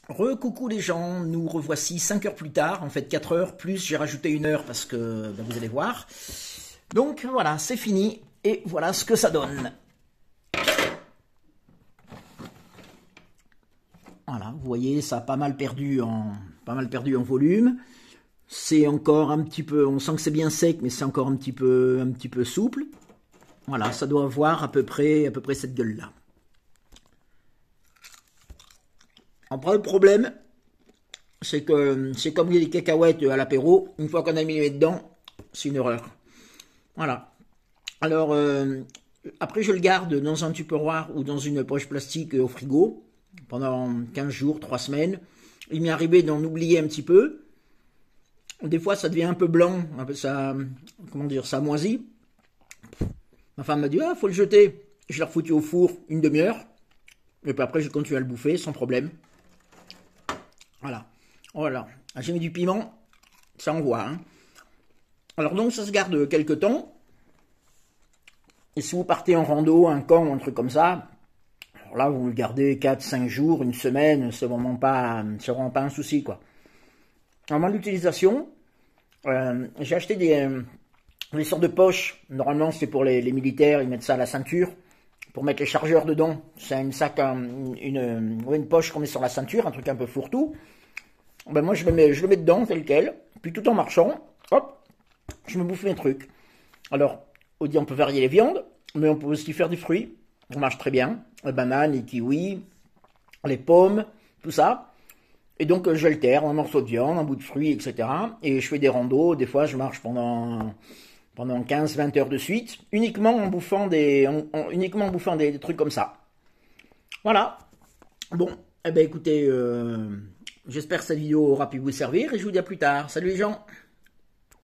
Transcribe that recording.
Recoucou les gens, nous revoici 5 heures plus tard, en fait 4 heures, plus j'ai rajouté 1 heure parce que vous allez voir. Donc voilà, c'est fini, et voilà ce que ça donne. Voilà, vous voyez, ça a pas mal perdu en volume. C'est encore un petit peu, on sent que c'est bien sec, mais c'est encore un petit peu souple. Voilà, ça doit avoir à peu près cette gueule-là. Après, le problème, c'est que c'est comme les cacahuètes à l'apéro. Une fois qu'on a mis les dedans, c'est une horreur. Voilà. Alors, après, je le garde dans un tupperware ou dans une poche plastique au frigo pendant 15 jours, 3 semaines. Il m'est arrivé d'en oublier un petit peu. Des fois, ça devient un peu blanc, un peu ça, comment dire, ça moisit. Ma femme m'a dit, ah, faut le jeter. Je l'ai refoutu au four une demi-heure. Et puis après, j'ai continué à le bouffer sans problème. Voilà. Voilà. J'ai mis du piment. Ça envoie. Hein. Alors donc, ça se garde quelques temps. Et si vous partez en rando, un camp, un truc comme ça, alors là, vous le gardez 4-5 jours, une semaine, c'est vraiment pas un souci, quoi. En moins d'utilisation, j'ai acheté des sortes de poches. Normalement, c'est pour les militaires, ils mettent ça à la ceinture. Pour mettre les chargeurs dedans, c'est une poche qu'on met sur la ceinture, un truc un peu fourre-tout. Ben moi, je le mets dedans, tel quel. Puis tout en marchant, hop, je me bouffe mes trucs. Alors, on peut varier les viandes, mais on peut aussi faire des fruits. Ça marche très bien. Les bananes, les kiwis, les pommes, tout ça. Et donc, j'altère un morceau de viande, un bout de fruits, etc. Et je fais des randos. Des fois, je marche pendant 15-20 heures de suite, uniquement en bouffant des trucs comme ça. Voilà. Bon, eh ben écoutez, j'espère que cette vidéo aura pu vous servir et je vous dis à plus tard. Salut les gens!